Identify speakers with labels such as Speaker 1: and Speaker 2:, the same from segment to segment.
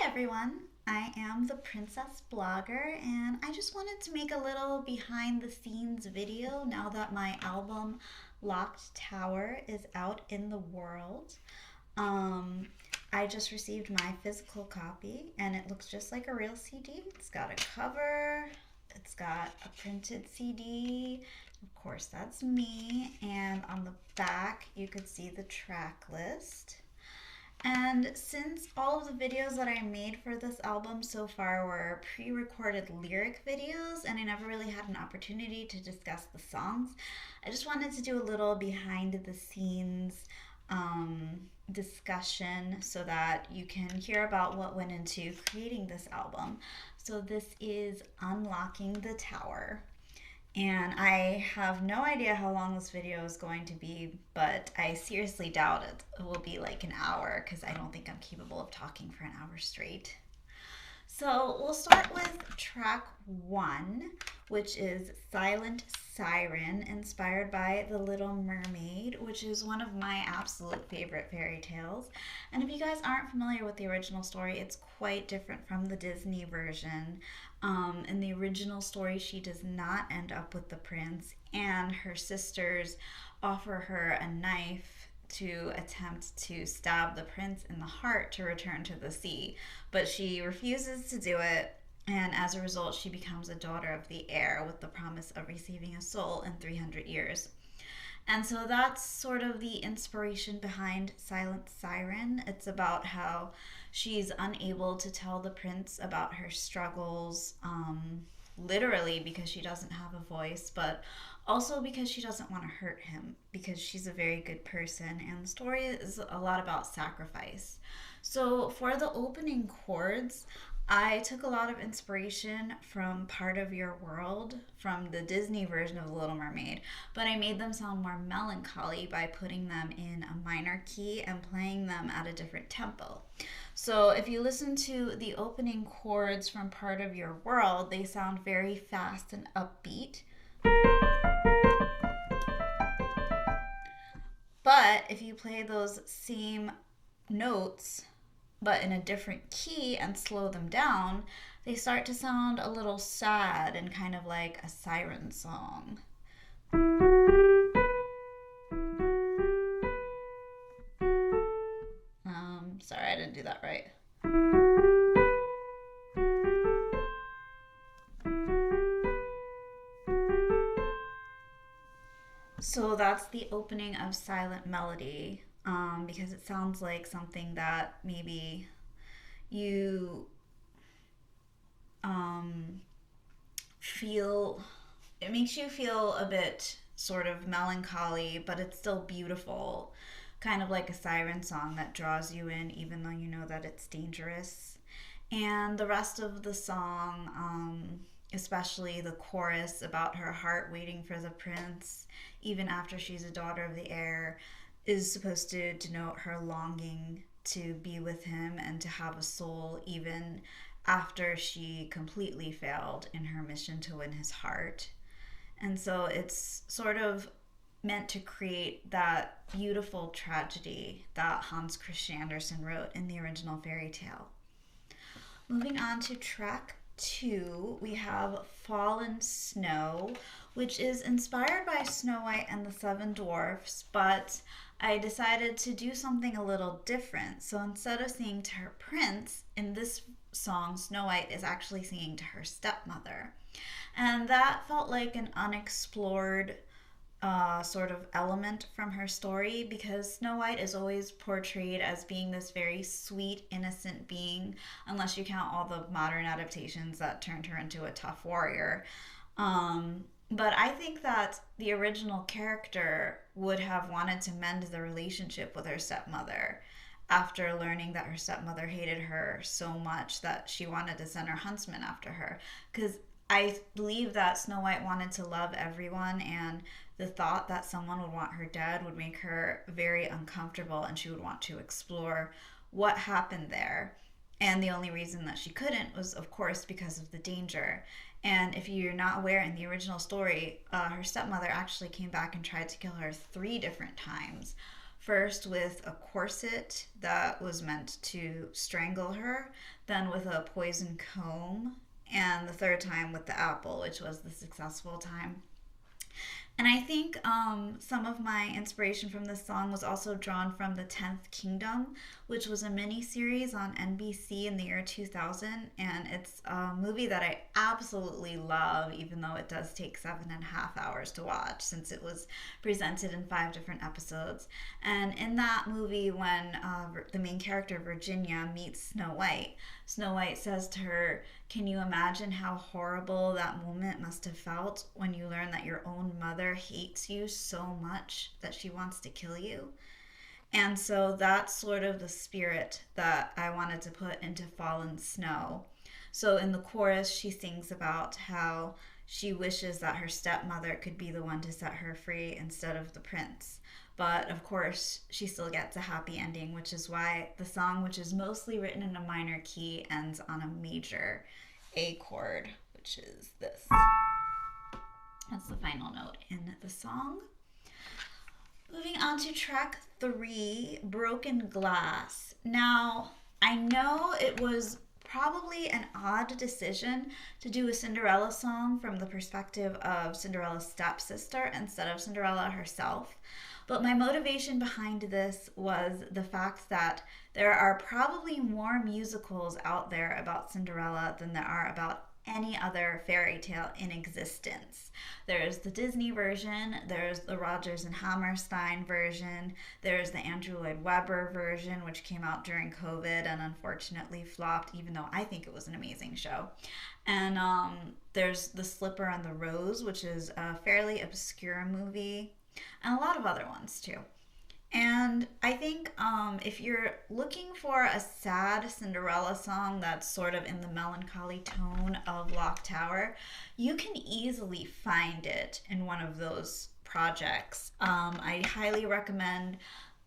Speaker 1: everyone, I am the Princess Blogger, and I just wanted to make a little behind the scenes video now that my album Locked Tower is out in the world. Um, I just received my physical copy, and it looks just like a real CD. It's got a cover, it's got a printed CD. Of course, that's me, and on the back, you could see the track list. And since all of the videos that I made for this album so far were pre recorded lyric videos and I never really had an opportunity to discuss the songs, I just wanted to do a little behind the scenes discussion so that you can hear about what went into creating this album. So, this is Unlocking the Tower. And I have no idea how long this video is going to be, but I seriously doubt it will be like an hour because I don't think I'm capable of talking for an hour straight. So we'll start with track one, which is Silent Siren, inspired by The Little Mermaid, which is one of my absolute favorite fairy tales. And if you guys aren't familiar with the original story, it's quite different from the Disney version. In the original story, she does not end up with the prince, and her sisters offer her a knife to attempt to stab the prince in the heart to return to the sea. But she refuses to do it, and as a result, she becomes a daughter of the air with the promise of receiving a soul in 300 years. And so that's sort of the inspiration behind Silent Siren. It's about how she's unable to tell the prince about her struggles, literally because she doesn't have a voice, but also because she doesn't want to hurt him, because she's a very good person. And the story is a lot about sacrifice. So for the opening chords, I took a lot of inspiration from Part of Your World from the Disney version of The Little Mermaid, but I made them sound more melancholy by putting them in a minor key and playing them at a different tempo. So if you listen to the opening chords from Part of Your World, they sound very fast and upbeat. But if you play those same notes but in a different key and slow them down, they start to sound a little sad and kind of like a siren song. Sorry, I didn't do that right. So that's the opening of Silent Melody, because it sounds like something that maybe you feel, it makes you feel a bit sort of melancholy, but it's still beautiful, kind of like a siren song that draws you in even though you know that it's dangerous. And the rest of the song, especially the chorus about her heart waiting for the prince, even after she's a daughter of the air, is supposed to denote her longing to be with him and to have a soul even after she completely failed in her mission to win his heart. And so it's sort of meant to create that beautiful tragedy that Hans Christian Andersen wrote in the original fairy tale. Moving on to track two, we have Fallen Snow, which is inspired by Snow White and the Seven Dwarfs, but I decided to do something a little different. So instead of singing to her prince, in this song, Snow White is actually singing to her stepmother. And that felt like an unexplored sort of element from her story, because Snow White is always portrayed as being this very sweet, innocent being, unless you count all the modern adaptations that turned her into a tough warrior. But I think that the original character would have wanted to mend the relationship with her stepmother after learning that her stepmother hated her so much that she wanted to send her huntsman after her. Because I believe that Snow White wanted to love everyone, and the thought that someone would want her dead would make her very uncomfortable, and she would want to explore what happened there. And the only reason that she couldn't was, of course, because of the danger. And if you're not aware, in the original story, her stepmother actually came back and tried to kill her 3 different times first with a corset that was meant to strangle her, then with a poison comb, and the third time with the apple, which was the successful time. And I think some of my inspiration from this song was also drawn from The Tenth Kingdom, which was a mini series on NBC in the year 2000. And it's a movie that I absolutely love, even though it does take 7.5 hours to watch, since it was presented in 5 different episodes. And in that movie, when the main character, Virginia, meets Snow White, Snow White says to her, "Can you imagine how horrible that moment must have felt when you learn that your own mother hates you so much that she wants to kill you?" And so that's sort of the spirit that I wanted to put into Fallen Snow. So in the chorus, she sings about how she wishes that her stepmother could be the one to set her free instead of the prince. But of course, she still gets a happy ending, which is why the song, which is mostly written in a minor key, ends on a major A chord, which is this. That's the final note in the song. Moving on to track 3, Broken Glass. Now, I know it was probably an odd decision to do a Cinderella song from the perspective of Cinderella's stepsister instead of Cinderella herself. But my motivation behind this was the fact that there are probably more musicals out there about Cinderella than there are about any other fairy tale in existence. There's the Disney version, there's the Rodgers and Hammerstein version, there's the Andrew Lloyd Webber version, which came out during COVID and unfortunately flopped, even though I think it was an amazing show. And there's The Slipper and the Rose, which is a fairly obscure movie, and a lot of other ones too. And I think if you're looking for a sad Cinderella song that's sort of in the melancholy tone of Lock Tower, you can easily find it in one of those projects. I highly recommend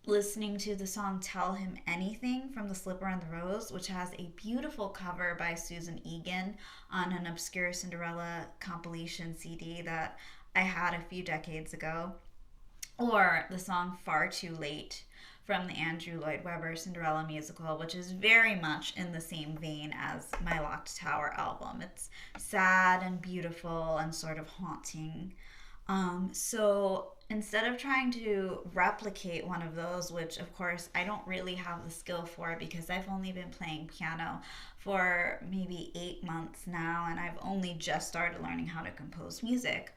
Speaker 1: listening to the song Tell Him Anything from The Slipper and the Rose, which has a beautiful cover by Susan Egan on an obscure Cinderella compilation CD that I had a few decades ago. Or the song Far Too Late from the Andrew Lloyd Webber Cinderella musical, which is very much in the same vein as my Locked Tower album. It's sad and beautiful and sort of haunting. So instead of trying to replicate one of those, which of course I don't really have the skill for because I've only been playing piano for maybe 8 months now and I've only just started learning how to compose music,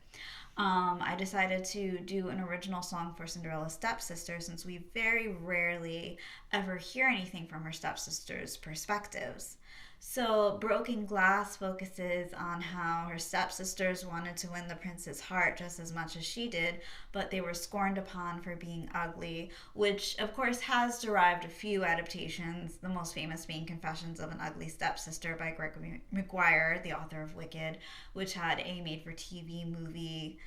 Speaker 1: I decided to do an original song for Cinderella's stepsister since we very rarely ever hear anything from her stepsister's perspectives. So Broken Glass focuses on how her stepsisters wanted to win the prince's heart just as much as she did, but they were scorned upon for being ugly, which of course has derived a few adaptations, the most famous being Confessions of an Ugly Stepsister by Gregory Maguire, the author of Wicked, which had a made-for-TV movie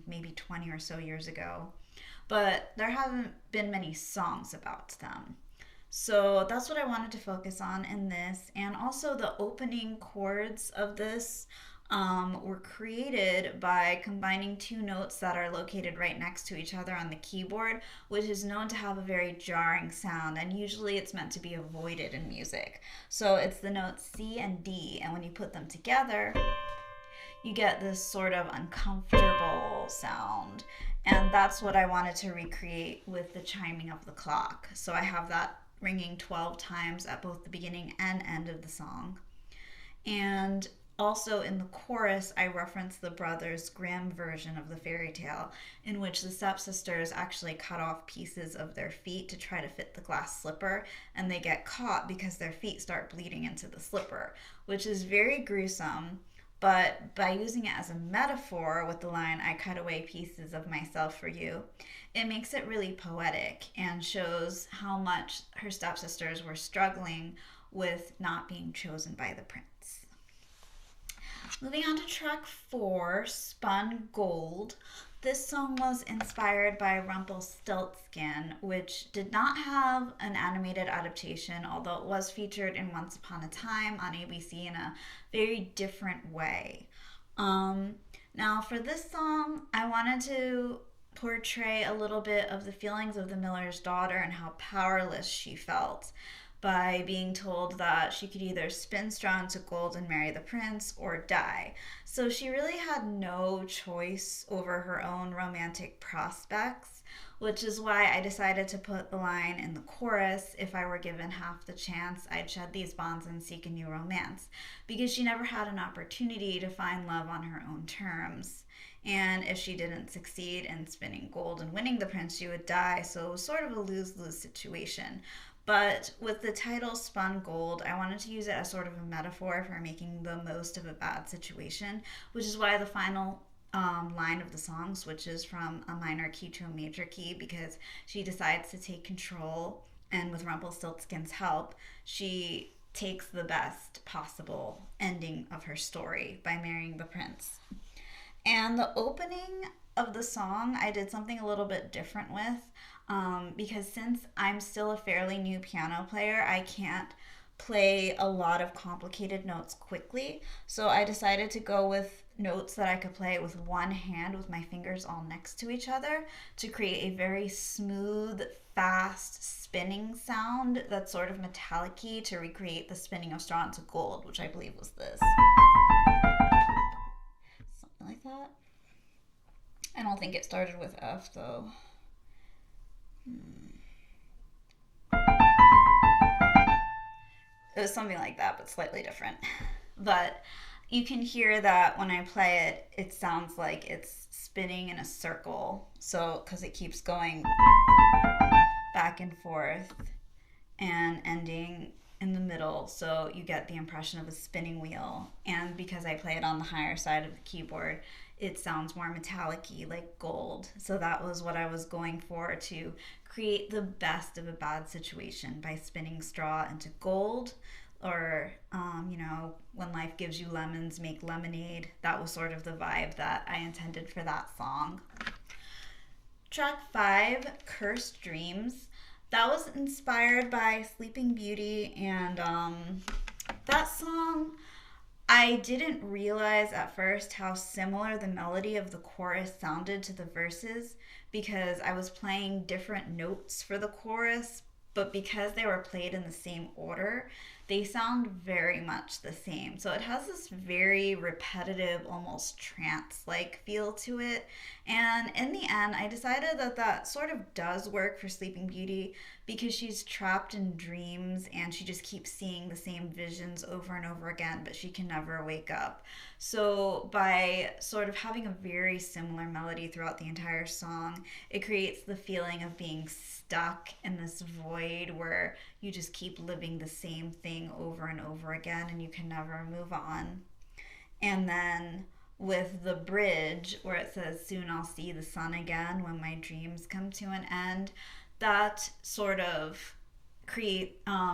Speaker 1: maybe 20 or so years ago. But there haven't been many songs about them. So that's what I wanted to focus on in this. And also the opening chords of this were created by combining 2 notes that are located right next to each other on the keyboard, which is known to have a very jarring sound, and usually it's meant to be avoided in music. So it's the notes C and D, and when you put them together, you get this sort of uncomfortable sound. And that's what I wanted to recreate with the chiming of the clock. So I have that ringing 12 times at both the beginning and end of the song. And also in the chorus, I reference the Brothers Grimm version of the fairy tale, in which the stepsisters actually cut off pieces of their feet to try to fit the glass slipper, and they get caught because their feet start bleeding into the slipper, which is very gruesome. But by using it as a metaphor with the line, "I cut away pieces of myself for you," it makes it really poetic and shows how much her stepsisters were struggling with not being chosen by the prince. Moving on to track 4, Spun Gold. This song was inspired by Rumpelstiltskin, which did not have an animated adaptation, although it was featured in Once Upon a Time on ABC in a very different way. Now, for this song, I wanted to portray a little bit of the feelings of the miller's daughter and how powerless she felt by being told that she could either spin straw into gold and marry the prince or die. So she really had no choice over her own romantic prospects, which is why I decided to put the line in the chorus: if I were given half the chance, I'd shed these bonds and seek a new romance, because she never had an opportunity to find love on her own terms. And if she didn't succeed in spinning gold and winning the prince, she would die. So it was sort of a lose lose situation. But with the title Spun Gold, I wanted to use it as sort of a metaphor for making the most of a bad situation, which is why the final line of the song switches from a minor key to a major key, because she decides to take control, and with Rumpelstiltskin's help, she takes the best possible ending of her story by marrying the prince. And the opening of the song, I did something a little bit different with, because since I'm still a fairly new piano player, I can't play a lot of complicated notes quickly. So I decided to go with notes that I could play with one hand with my fingers all next to each other to create a very smooth, fast spinning sound that's sort of metallic-y to recreate the spinning of straw into gold, which I believe was this. Something like that. I don't think it started with F though. It was something like that, but slightly different. But you can hear that when I play it, it sounds like it's spinning in a circle. So, because it keeps going back and forth and ending in the middle, so you get the impression of a spinning wheel. And because I play it on the higher side of the keyboard, it sounds more metallic-y, like gold. So that was what I was going for, to create the best of a bad situation by spinning straw into gold. Or, when life gives you lemons, make lemonade. That was sort of the vibe that I intended for that song. Track 5, Cursed Dreams. That was inspired by Sleeping Beauty, and that song, I didn't realize at first how similar the melody of the chorus sounded to the verses, because I was playing different notes for the chorus, but because they were played in the same order, they sound very much the same. So it has this very repetitive, almost trance-like feel to it. And in the end, I decided that that sort of does work for Sleeping Beauty, because she's trapped in dreams and she just keeps seeing the same visions over and over again, but she can never wake up. So by sort of having a very similar melody throughout the entire song, it creates the feeling of being stuck in this void where you just keep living the same thing over and over again and you can never move on. And then with the bridge where it says, "Soon I'll see the sun again when my dreams come to an end," that sort of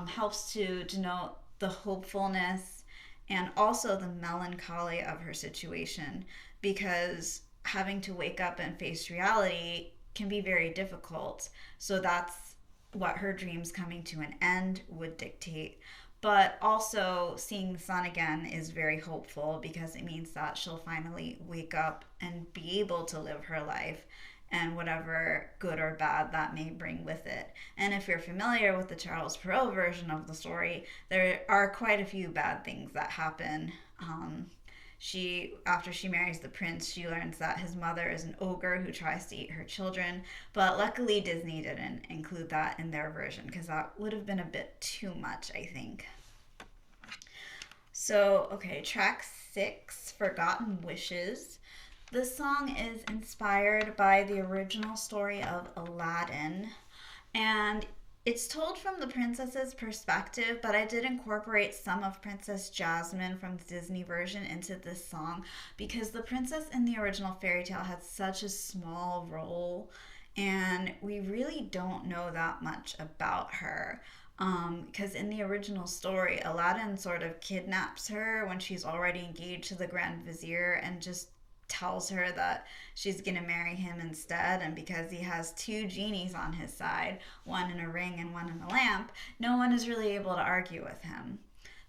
Speaker 1: helps to denote the hopefulness and also the melancholy of her situation, because having to wake up and face reality can be very difficult. So that's what her dreams coming to an end would dictate. But also, seeing the sun again is very hopeful, because it means that she'll finally wake up and be able to live her life, and whatever good or bad that may bring with it. And if you're familiar with the Charles Perrault version of the story, there are quite a few bad things that happen. After she marries the prince, she learns that his mother is an ogre who tries to eat her children. But luckily, Disney didn't include that in their version, because that would have been a bit too much, I think. So, okay, track 6, Forgotten Wishes. This song is inspired by the original story of Aladdin, and it's told from the princess's perspective, but I did incorporate some of Princess Jasmine from the Disney version into this song, because the princess in the original fairy tale had such a small role, and we really don't know that much about her. Because in the original story, Aladdin sort of kidnaps her when she's already engaged to the Grand Vizier and just tells her that she's going to marry him instead. And because he has two genies on his side, one in a ring and one in a lamp, no one is really able to argue with him.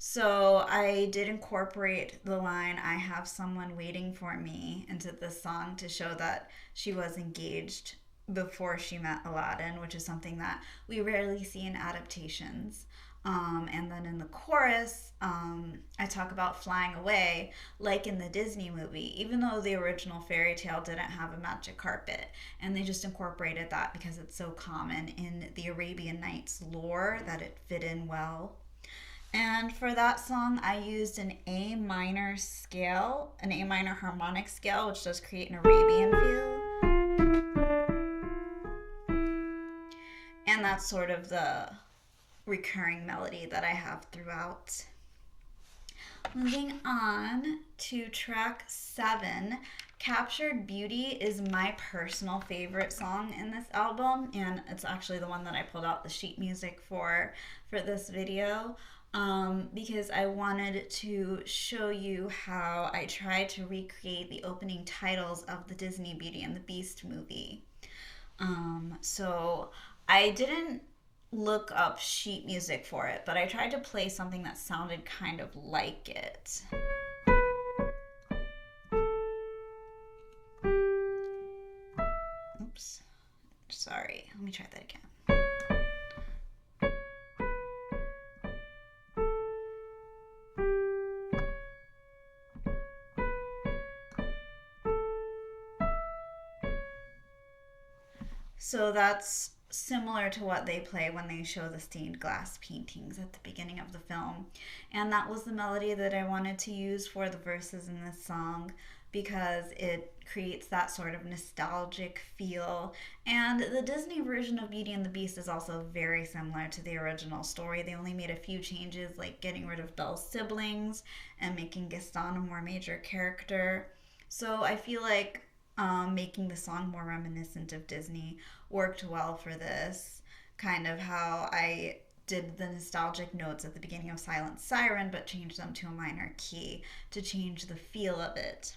Speaker 1: So I did incorporate the line, I have someone waiting for me, into this song to show that she was engaged before she met Aladdin, which is something that we rarely see in adaptations. And then in the chorus, I talk about flying away, like in the Disney movie, even though the original fairy tale didn't have a magic carpet. And they just incorporated that because it's so common in the Arabian Nights lore that it fit in well. And for that song, I used an A minor scale, an A minor harmonic scale, which does create an Arabian feel. And that's sort of the recurring melody that I have throughout. Moving on to track 7, Captured Beauty is my personal favorite song in this album, and it's actually the one that I pulled out the sheet music for this video. Because I wanted to show you how I tried to recreate the opening titles of the Disney Beauty and the Beast movie. So I didn't look up sheet music for it, but I tried to play something that sounded kind of like it. Oops. Sorry. Let me try that again. So that's similar to what they play when they show the stained glass paintings at the beginning of the film. And that was the melody that I wanted to use for the verses in this song because it creates that sort of nostalgic feel. And the Disney version of Beauty and the Beast is also very similar to the original story. They only made a few changes, like getting rid of Belle's siblings and making Gaston a more major character. So I feel like making the song more reminiscent of Disney worked well for this. Kind of how I did the nostalgic notes at the beginning of Silent Siren, but changed them to a minor key to change the feel of it.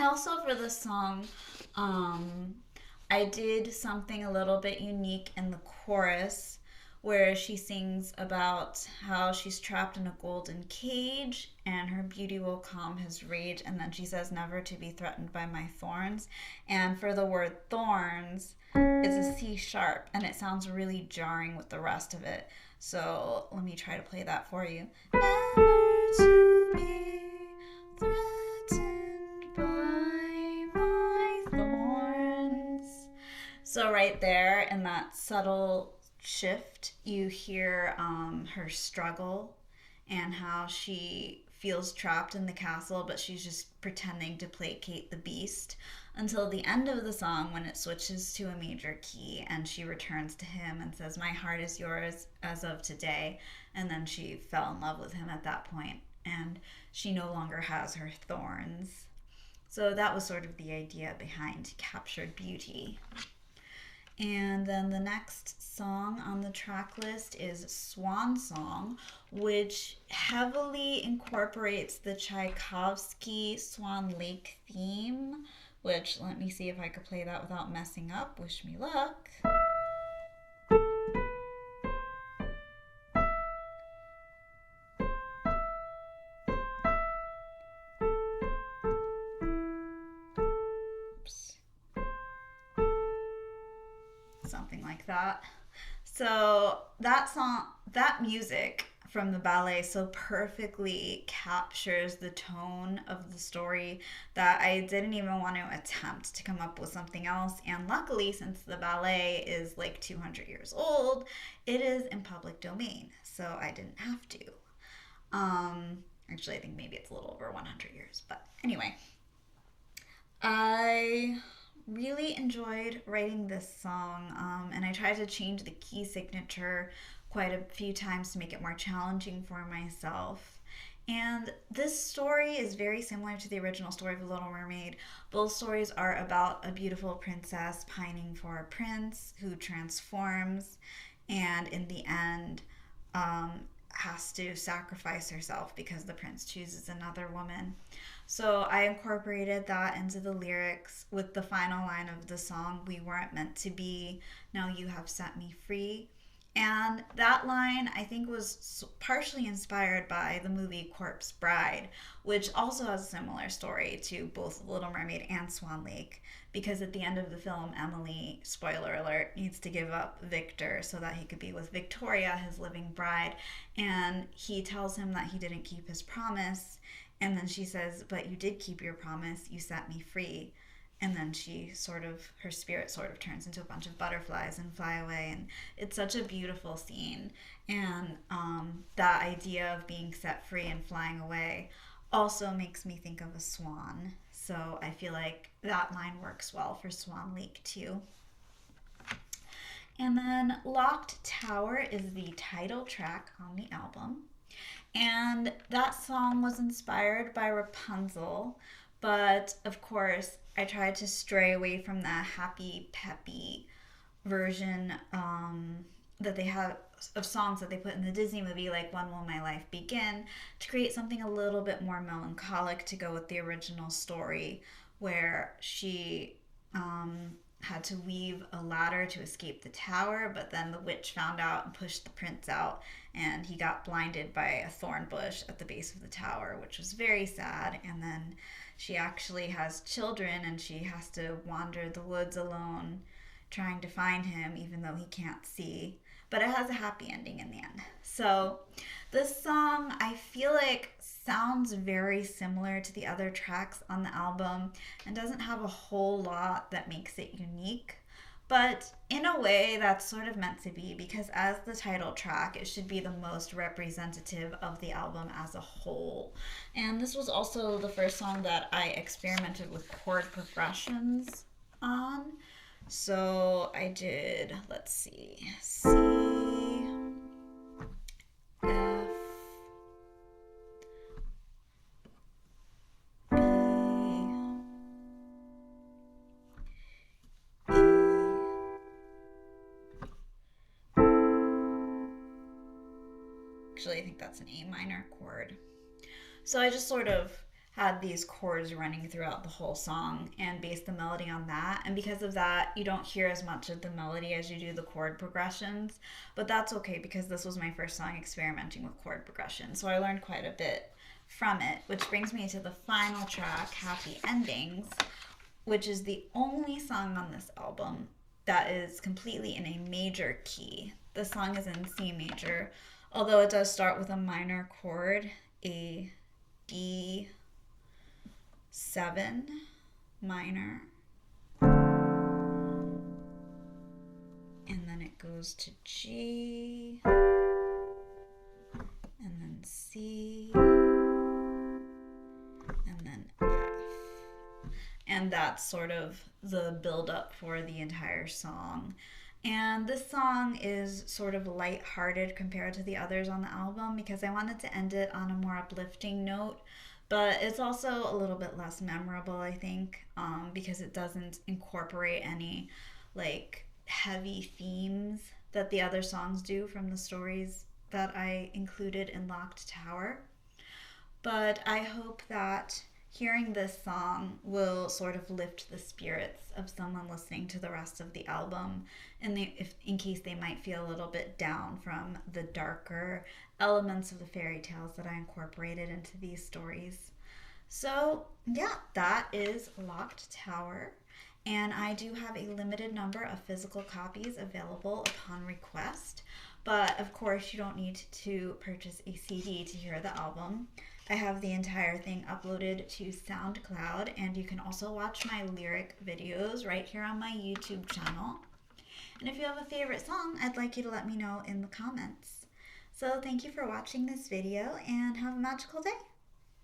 Speaker 1: Also, for this song, I did something a little bit unique in the chorus where she sings about how she's trapped in a golden cage and her beauty will calm his rage. And then she says, never to be threatened by my thorns. And for the word thorns, it's a C sharp and it sounds really jarring with the rest of it. So let me try to play that for you. Never to be threatened by my thorns. So right there in that subtle shift, you hear her struggle and how she feels trapped in the castle, but she's just pretending to placate the beast until the end of the song when it switches to a major key and she returns to him and says, my heart is yours as of today. And then she fell in love with him at that point and she no longer has her thorns. So that was sort of the idea behind Captured Beauty. And then the next song on the track list is Swan Song, which heavily incorporates the Tchaikovsky Swan Lake theme, which let me see if I could play that without messing up. Wish me luck. Something like that. So that song, that music from the ballet so perfectly captures the tone of the story that I didn't even want to attempt to come up with something else. And luckily, since the ballet is like 200 years old, it is in public domain, so I didn't have to. Actually, I think maybe it's a little over 100 years, but anyway. I really enjoyed writing this song, and I tried to change the key signature quite a few times to make it more challenging for myself. And this story is very similar to the original story of The Little Mermaid. Both stories are about a beautiful princess pining for a prince who transforms and in the end has to sacrifice herself because the prince chooses another woman. So I incorporated that into the lyrics with the final line of the song, we weren't meant to be, now you have set me free. And that line, I think, was partially inspired by the movie Corpse Bride, which also has a similar story to both Little Mermaid and Swan Lake. Because at the end of the film, Emily, spoiler alert, needs to give up Victor so that he could be with Victoria, his living bride. And he tells him that he didn't keep his promise. And then she says, "But you did keep your promise. You set me free." And then her spirit sort of turns into a bunch of butterflies and fly away. And it's such a beautiful scene. And that idea of being set free and flying away also makes me think of a swan. So I feel like that line works well for Swan Lake too. And then Locked Tower is the title track on the album. And that song was inspired by Rapunzel, but of course, I tried to stray away from that happy, peppy version that they have of songs that they put in the Disney movie, like When Will My Life Begin, to create something a little bit more melancholic to go with the original story, where she had to weave a ladder to escape the tower, but then the witch found out and pushed the prince out, and he got blinded by a thorn bush at the base of the tower, which was very sad. And then she actually has children, and she has to wander the woods alone trying to find him, even though he can't see. But it has a happy ending in the end. So this song, I feel like, sounds very similar to the other tracks on the album and doesn't have a whole lot that makes it unique. But in a way, that's sort of meant to be, because as the title track, it should be the most representative of the album as a whole. And this was also the first song that I experimented with chord progressions on. So I did, let's see, C, F, B, E. Actually, I think that's an A minor chord. So I just sort of had these chords running throughout the whole song and based the melody on that. And because of that, you don't hear as much of the melody as you do the chord progressions. But that's okay, because this was my first song experimenting with chord progression. So I learned quite a bit from it, which brings me to the final track, Happy Endings, which is the only song on this album that is completely in a major key. The song is in C major, although it does start with a minor chord, a D7 minor, and then it goes to G, and then C, and then F. And that's sort of the build up for the entire song. And this song is sort of lighthearted compared to the others on the album, because I wanted to end it on a more uplifting note. But it's also a little bit less memorable, I think, because it doesn't incorporate any like heavy themes that the other songs do from the stories that I included in Locked Tower. But I hope that hearing this song will sort of lift the spirits of someone listening to the rest of the album, and in case they might feel a little bit down from the darker elements of the fairy tales that I incorporated into these stories. So yeah, that is Locked Tower, and I do have a limited number of physical copies available upon request. But of course, you don't need to purchase a CD to hear the album. I have the entire thing uploaded to SoundCloud, and you can also watch my lyric videos right here on my YouTube channel. And if you have a favorite song, I'd like you to let me know in the comments. So thank you for watching this video, and have a magical day.